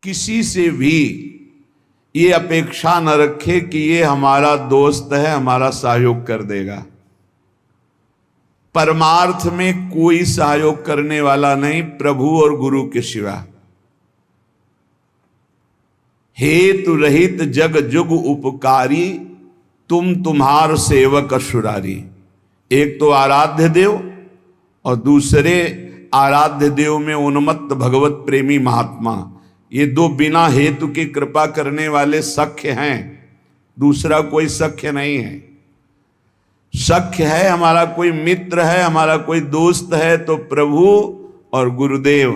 किसी से भी ये अपेक्षा न रखे कि ये हमारा दोस्त है, हमारा सहयोग कर देगा। परमार्थ में कोई सहयोग करने वाला नहीं प्रभु और गुरु के सिवा। हेतु रहित जग जुग उपकारी, तुम तुम्हार सेवक असुरारी। एक तो आराध्य देव और दूसरे आराध्य देव में उन्मत्त भगवत प्रेमी महात्मा, ये दो बिना हेतु की कृपा करने वाले सख्य हैं, दूसरा कोई सख्य नहीं है। सख्य है हमारा कोई मित्र है, हमारा कोई दोस्त है तो प्रभु और गुरुदेव,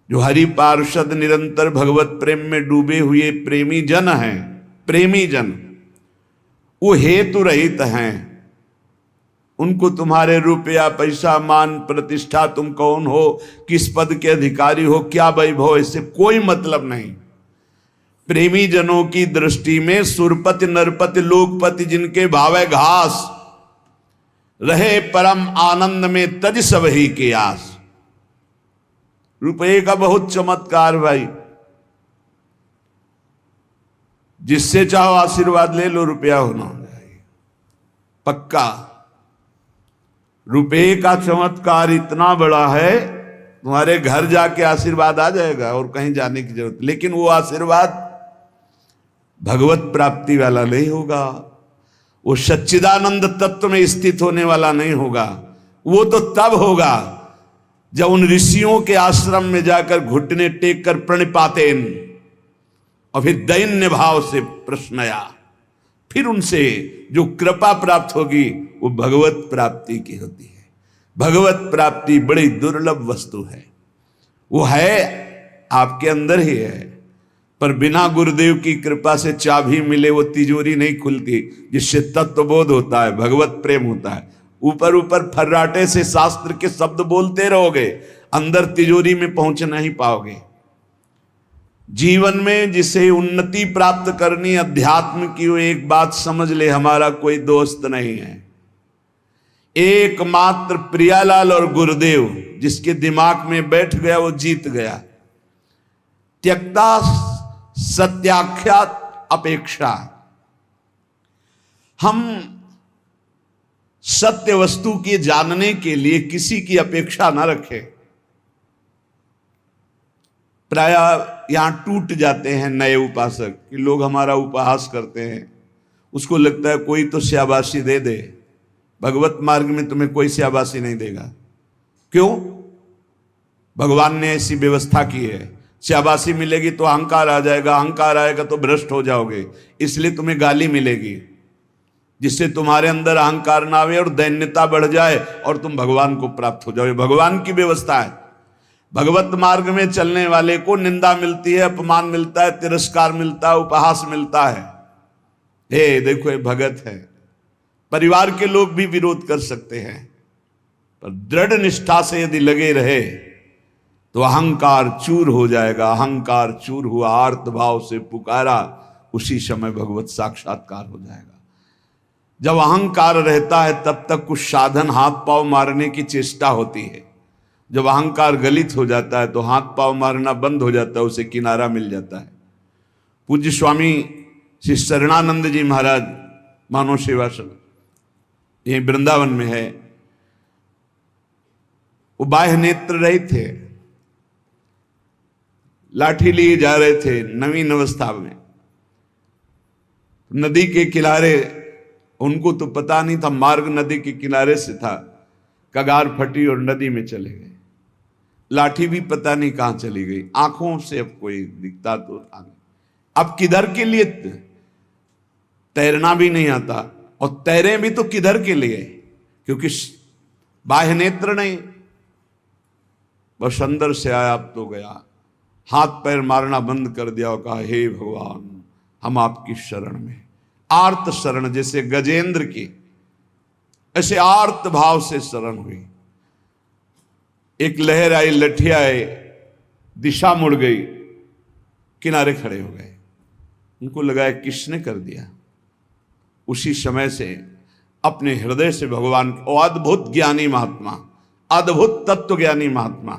जो हरि पार्षद निरंतर भगवत प्रेम में डूबे हुए प्रेमी जन हैं, प्रेमी जन, वो हेतु रहित हैं। उनको तुम्हारे रुपया पैसा मान प्रतिष्ठा, तुम कौन हो, किस पद के अधिकारी हो, क्या वैभव, इससे कोई मतलब नहीं। प्रेमी जनों की दृष्टि में सुरपति नरपति लोकपति जिनके भावे घास, रहे परम आनंद में तज सब ही के आस। रुपये का बहुत चमत्कार भाई, जिससे चाहो आशीर्वाद ले लो, रुपया होना चाहिए पक्का। रुपये का चमत्कार इतना बड़ा है, तुम्हारे घर जाके आशीर्वाद आ जाएगा और कहीं जाने की जरूरत, लेकिन वो आशीर्वाद भगवत प्राप्ति वाला नहीं होगा, वो सच्चिदानंद तत्व में स्थित होने वाला नहीं होगा। वो तो तब होगा जब उन ऋषियों के आश्रम में जाकर घुटने टेक कर प्रणिपातेन और फिर दैन्य भाव से प्रश्नया, फिर उनसे जो कृपा प्राप्त होगी वो भगवत प्राप्ति की होती है। भगवत प्राप्ति बड़ी दुर्लभ वस्तु है, वो है आपके अंदर ही है, पर बिना गुरुदेव की कृपा से चाबी मिले वो तिजोरी नहीं खुलती, जिससे तत्वबोध होता है, भगवत प्रेम होता है। ऊपर ऊपर फर्राटे से शास्त्र के शब्द बोलते रहोगे, अंदर तिजोरी में पहुंच नहीं पाओगे। जीवन में जिसे उन्नति प्राप्त करनी अध्यात्म की, वो एक बात समझ ले, हमारा कोई दोस्त नहीं है, एकमात्र प्रियालाल और गुरुदेव जिसके दिमाग में बैठ गया वो जीत गया। त्यक्ता सत्याख्यात अपेक्षा, हम सत्य वस्तु के जानने के लिए किसी की अपेक्षा ना रखें। प्राय यहां टूट जाते हैं नए उपासक कि लोग हमारा उपहास करते हैं, उसको लगता है कोई तो शाबाशी दे दे। भगवत मार्ग में तुम्हें कोई शाबाशी नहीं देगा। क्यों? भगवान ने ऐसी व्यवस्था की है। शाबाशी मिलेगी तो अहंकार आ जाएगा, अहंकार आएगा तो भ्रष्ट हो जाओगे, इसलिए तुम्हें गाली मिलेगी, जिससे तुम्हारे अंदर अहंकार ना आवे और दैन्यता बढ़ जाए और तुम भगवान को प्राप्त हो जाओ। भगवान की व्यवस्था है। भगवत मार्ग में चलने वाले को निंदा मिलती है, अपमान मिलता है, तिरस्कार मिलता है, उपहास मिलता है। हे देखो ये भगत है। परिवार के लोग भी विरोध कर सकते हैं, पर दृढ़ निष्ठा से यदि लगे रहे तो अहंकार चूर हो जाएगा। अहंकार चूर हुआ, आर्त भाव से पुकारा, उसी समय भगवत साक्षात्कार हो जाएगा। जब अहंकार रहता है तब तक कुछ साधन हाथ पांव मारने की चेष्टा होती है। जब अहंकार गलित हो जाता है तो हाथ पांव मारना बंद हो जाता है, उसे किनारा मिल जाता है। पूज्य स्वामी श्री शरणानंद जी महाराज मानव सेवा समिति यही वृंदावन में है, वो बाह्य नेत्र रहित थे, लाठी लिए जा रहे थे नवीन अवस्था में, नदी के किनारे, उनको तो पता नहीं था मार्ग नदी के किनारे से था, कगार फटी और नदी में चले गए। लाठी भी पता नहीं कहां चली गई, आंखों से अब कोई दिखता तो था। अब किधर के लिए? तैरना भी नहीं आता, और तैरे भी तो किधर के लिए? क्योंकि बाह्य नेत्र नहीं, बस अंदर से आया अब तो गया। हाथ पैर मारना बंद कर दिया और कहा हे भगवान हम आपकी शरण में। आर्त शरण, जैसे गजेंद्र की, ऐसे आर्त भाव से शरण हुई। एक लहर आई, लठिया आई, दिशा मुड़ गई, किनारे खड़े हो गए। उनको लगा किसने कर दिया। उसी समय से अपने हृदय से भगवान, अद्भुत ज्ञानी महात्मा, अद्भुत तत्व ज्ञानी महात्मा,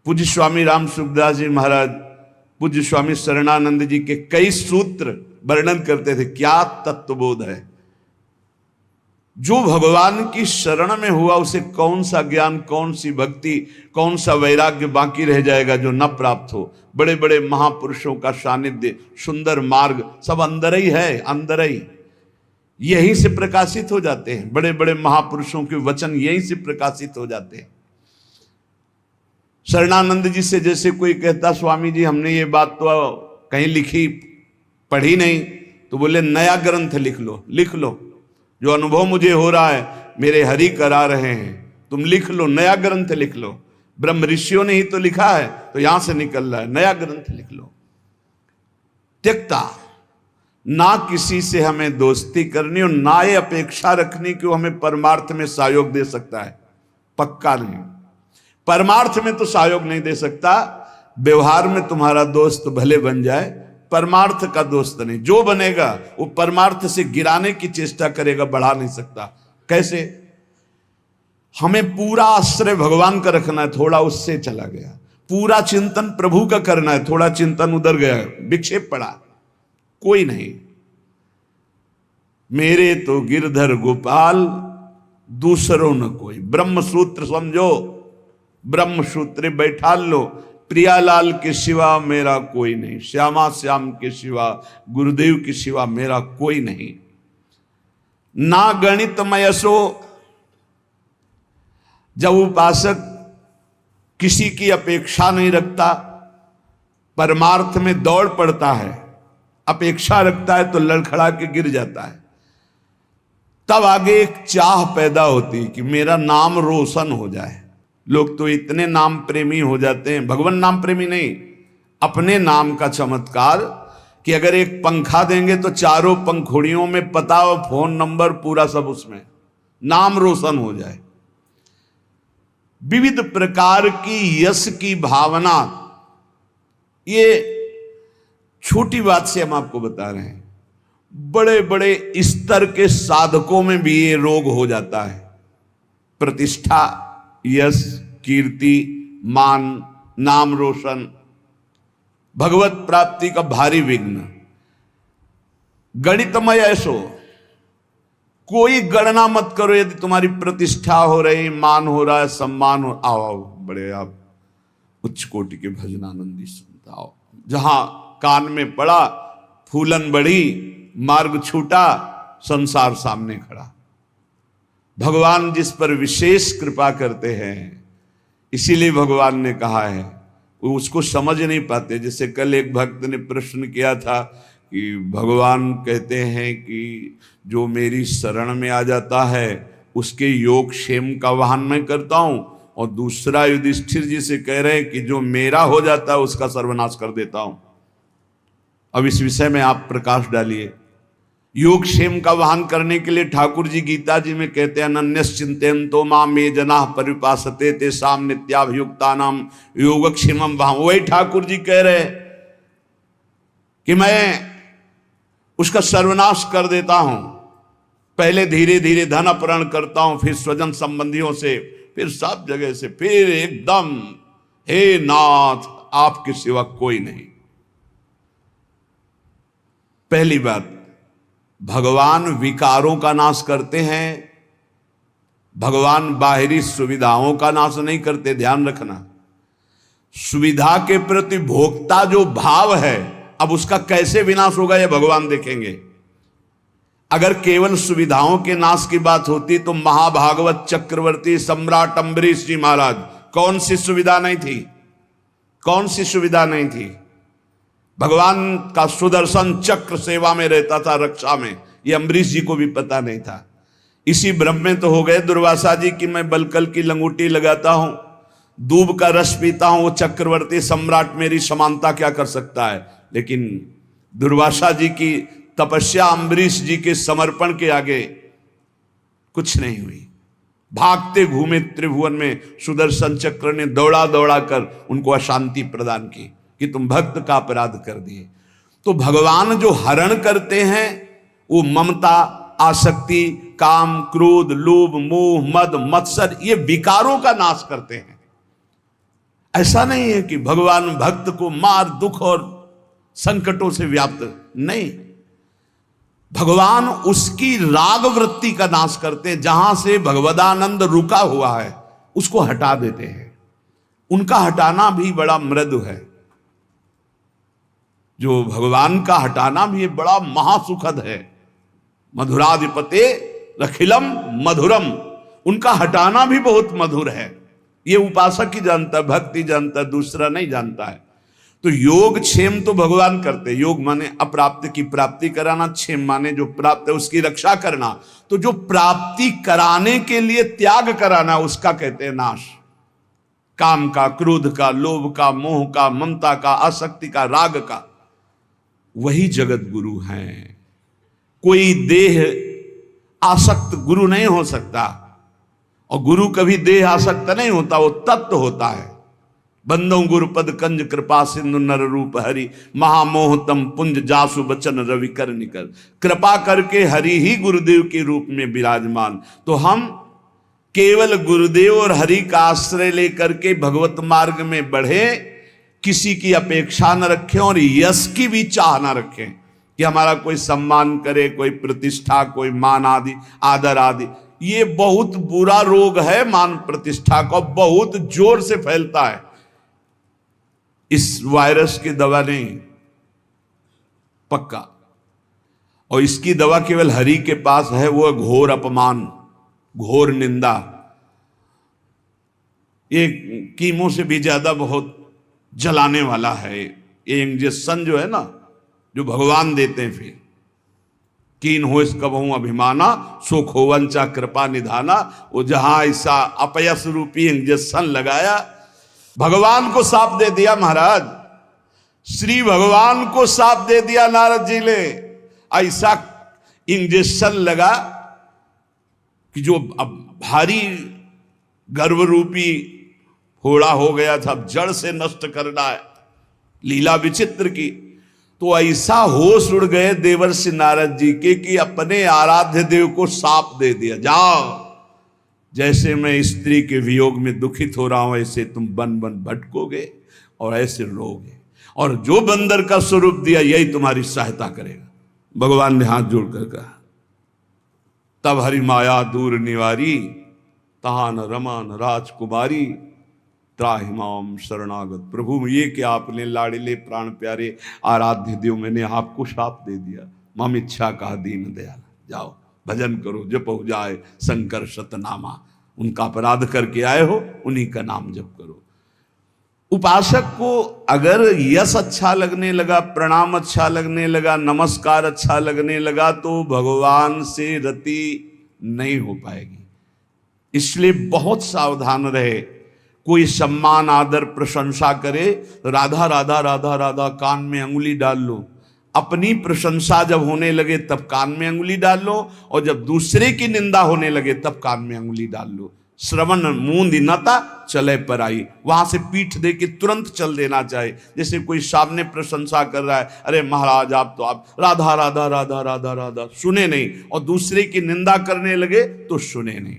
पूज्य स्वामी राम सुखदास जी महाराज, पूज्य स्वामी शरणानंद जी के कई सूत्र वर्णन करते थे। क्या तत्वबोध है। जो भगवान की शरण में हुआ उसे कौन सा ज्ञान, कौन सी भक्ति, कौन सा वैराग्य बाकी रह जाएगा जो न प्राप्त हो। बड़े बड़े महापुरुषों का सानिध्य, सुंदर मार्ग सब अंदर ही है, अंदर ही यहीं से प्रकाशित हो जाते हैं। बड़े बड़े महापुरुषों के वचन यहीं से प्रकाशित हो जाते हैं। शरणानंद जी से जैसे कोई कहता स्वामी जी हमने ये बात तो कहीं लिखी पढ़ी नहीं, तो बोले नया ग्रंथ लिख लो, लिख लो। जो अनुभव मुझे हो रहा है मेरे हरि करा रहे हैं, तुम लिख लो, नया ग्रंथ लिख लो। ब्रह्म ऋषियों ने ही तो लिखा है, तो यहां से निकल रहा है, नया ग्रंथ लिख लो। त्यक्ता, ना किसी से हमें दोस्ती करनी और ना ये अपेक्षा रखनी कि वो हमें परमार्थ में सहयोग दे सकता है। पक्का नहीं, परमार्थ में तो सहयोग नहीं दे सकता। व्यवहार में तुम्हारा दोस्त भले बन जाए, परमार्थ का दोस्त नहीं। जो बनेगा वो परमार्थ से गिराने की चेष्टा करेगा, बढ़ा नहीं सकता। कैसे? हमें पूरा आश्रय भगवान का रखना है, थोड़ा उससे चला गया। पूरा चिंतन प्रभु का करना है, थोड़ा चिंतन उधर गया, विक्षेप पड़ा, कोई नहीं। मेरे तो गिरधर गोपाल, दूसरों न कोई। ब्रह्म सूत्र समझो, ब्रह्म सूत्र बैठा लो। प्रियालाल के सिवा मेरा कोई नहीं, श्यामा श्याम के सिवा, गुरुदेव के सिवा मेरा कोई नहीं। ना गणित मयसो, जब उपासक किसी की अपेक्षा नहीं रखता, परमार्थ में दौड़ पड़ता है, अपेक्षा रखता है तो लड़खड़ा के गिर जाता है। तब आगे एक चाह पैदा होती कि मेरा नाम रोशन हो जाए। लोग तो इतने नाम प्रेमी हो जाते हैं, भगवान नाम प्रेमी नहीं, अपने नाम का चमत्कार, कि अगर एक पंखा देंगे तो चारों पंखुड़ियों में पता और फोन नंबर पूरा सब उसमें, नाम रोशन हो जाए। विविध प्रकार की यश की भावना, ये छोटी बात से हम आपको बता रहे हैं, बड़े बड़े स्तर के साधकों में भी ये रोग हो जाता है। प्रतिष्ठा, यश, कीर्ति, मान, नाम रोशन, भगवत प्राप्ति का भारी विघ्न। गणितमय ऐसो, कोई गणना मत करो। यदि तुम्हारी प्रतिष्ठा हो रही, मान हो रहा है, सम्मान हो, आओ बड़े आप उच्च कोटि के भजनानंदी सुनता आओ। जहां कान में पड़ा, फूलन बढ़ी, मार्ग छूटा, संसार सामने खड़ा। भगवान जिस पर विशेष कृपा करते हैं, इसीलिए भगवान ने कहा है, वो उसको समझ नहीं पाते। जैसे कल एक भक्त ने प्रश्न किया था कि भगवान कहते हैं कि जो मेरी शरण में आ जाता है उसके योग क्षेम का वाहन मैं करता हूं, और दूसरा युधिष्ठिर जी से कह रहे हैं कि जो मेरा हो जाता है उसका सर्वनाश कर देता हूं। अब इस विषय में आप प्रकाश डालिए। योग क्षेम का वाहन करने के लिए ठाकुर जी गीता जी में कहते हैं, अनन्यश्चिन्तयन्तो मां ये जनाः परिपासते तेषां नित्याभियुक्तानां योगक्षेमं वहां। वही ठाकुर जी कह रहे कि मैं उसका सर्वनाश कर देता हूं। पहले धीरे धीरे धन अपहरण करता हूं, फिर स्वजन संबंधियों से, फिर सब जगह से, फिर एकदम हे नाथ आपके सिवा कोई नहीं। पहली बात, भगवान विकारों का नाश करते हैं, भगवान बाहरी सुविधाओं का नाश नहीं करते। ध्यान रखना, सुविधा के प्रति भोक्ता जो भाव है, अब उसका कैसे विनाश होगा ये भगवान देखेंगे। अगर केवल सुविधाओं के नाश की बात होती तो महाभागवत चक्रवर्ती सम्राट अम्बरीश जी महाराज, कौन सी सुविधा नहीं थी, कौन सी सुविधा नहीं थी। भगवान का सुदर्शन चक्र सेवा में रहता था, रक्षा में, ये अम्बरीश जी को भी पता नहीं था। इसी भ्रम में तो हो गए दुर्वासा जी कि मैं बलकल की लंगोटी लगाता हूं, दूब का रस पीता हूं, वो चक्रवर्ती सम्राट मेरी समानता क्या कर सकता है। लेकिन दुर्वासा जी की तपस्या अम्बरीश जी के समर्पण के आगे कुछ नहीं हुई। भागते घूमे त्रिभुवन में, सुदर्शन चक्र ने दौड़ा दौड़ा कर उनको अशांति प्रदान की कि तुम भक्त का अपराध कर दिए। तो भगवान जो हरण करते हैं वो ममता, आसक्ति, काम, क्रोध, लोभ, मोह, मद, मत्सर, ये विकारों का नाश करते हैं। ऐसा नहीं है कि भगवान भक्त को मार दुख और संकटों से व्याप्त, नहीं, भगवान उसकी राग वृत्ति का नाश करते हैं। जहां से भगवदानंद रुका हुआ है उसको हटा देते हैं। उनका हटाना भी बड़ा मृदु है। जो भगवान का हटाना भी बड़ा महासुखद है। मधुराधिपते रखिलम मधुरम, उनका हटाना भी बहुत मधुर है। ये उपासक ही जानता है, भक्ति जानता है, दूसरा नहीं जानता है। तो योग क्षेम तो भगवान करते। योग माने अप्राप्त की प्राप्ति कराना, क्षेम माने जो प्राप्त है उसकी रक्षा करना। तो जो प्राप्ति कराने के लिए त्याग कराना उसका कहते हैं नाश। काम का, क्रोध का, लोभ का, मोह का, ममता का, आसक्ति का, राग का, वही जगत गुरु हैं। कोई देह आसक्त गुरु नहीं हो सकता, और गुरु कभी देह आसक्त नहीं होता, वो तत्व होता है। बंदो गुरुपद कंज कृपा सिंधु नर रूप हरि, महामोहतम पुंज जासु बचन रवि कर निकर। कृपा करके हरि ही गुरुदेव के रूप में विराजमान। तो हम केवल गुरुदेव और हरि का आश्रय लेकर के भगवत मार्ग में बढ़े, किसी की अपेक्षा न रखें और यश की भी चाह न रखें कि हमारा कोई सम्मान करे, कोई प्रतिष्ठा, कोई मान आदि, आदर आदि। ये बहुत बुरा रोग है मान प्रतिष्ठा का, बहुत जोर से फैलता है। इस वायरस की दवा नहीं, पक्का। और इसकी दवा केवल हरि के पास है, वो घोर अपमान, घोर निंदा। ये कीमो से भी ज्यादा बहुत जलाने वाला है। ये इंजेक्शन जो है ना, जो भगवान देते हैं, फिर कीन हो इस कबहू अभिमाना, सो खोवंचा कृपा निधाना। वो जहां ऐसा अपयस रूपी इंजेक्शन लगाया, भगवान को साफ दे दिया महाराज, श्री भगवान को साफ दे दिया नारद जी ने। ऐसा इंजेक्शन लगा कि जो अब भारी गर्भ रूपी फोड़ा हो गया था, अब जड़ से नष्ट करना है, लीला विचित्र की। तो ऐसा होश उड़ गए देवर्षि नारद जी के कि अपने आराध्य देव को साप दे दिया, जाओ, जैसे मैं स्त्री के वियोग में दुखित हो रहा हूं ऐसे तुम बन बन भटकोगे और ऐसे रोगे, और जो बंदर का स्वरूप दिया यही तुम्हारी सहायता करेगा। भगवान ने हाथ जोड़कर कहा। तब हरि माया दूर निवारी, तहा न रमा न राजकुमारी, त्राहिमाम शरणागत। प्रभु ये कि आपने लाड़िले प्राण प्यारे आराध्य देव, मैंने आपको शाप दे दिया। मम इच्छा कहा दीन दयाल, जाओ भजन करो, जप हो जाए शंकर शतनामा। उनका अपराध करके आए हो, उन्हीं का नाम जप करो। उपासक को अगर यश अच्छा लगने लगा, प्रणाम अच्छा लगने लगा, नमस्कार अच्छा लगने लगा, तो भगवान से रति नहीं हो पाएगी। इसलिए बहुत सावधान रहे। कोई सम्मान आदर प्रशंसा करे, राधा राधा राधा राधा कान में अंगुली डाल लो। अपनी प्रशंसा जब होने लगे तब कान में अंगुली डाल लो, और जब दूसरे की निंदा होने लगे तब कान में अंगुली डाल लो। श्रवण मूंद नता चले पर आई, वहां से पीठ दे के तुरंत चल देना चाहिए। जैसे कोई सामने प्रशंसा कर रहा है, अरे महाराज आप तो आप राधा राधा राधा राधा राधा, सुने नहीं, और दूसरे की निंदा करने लगे तो सुने नहीं।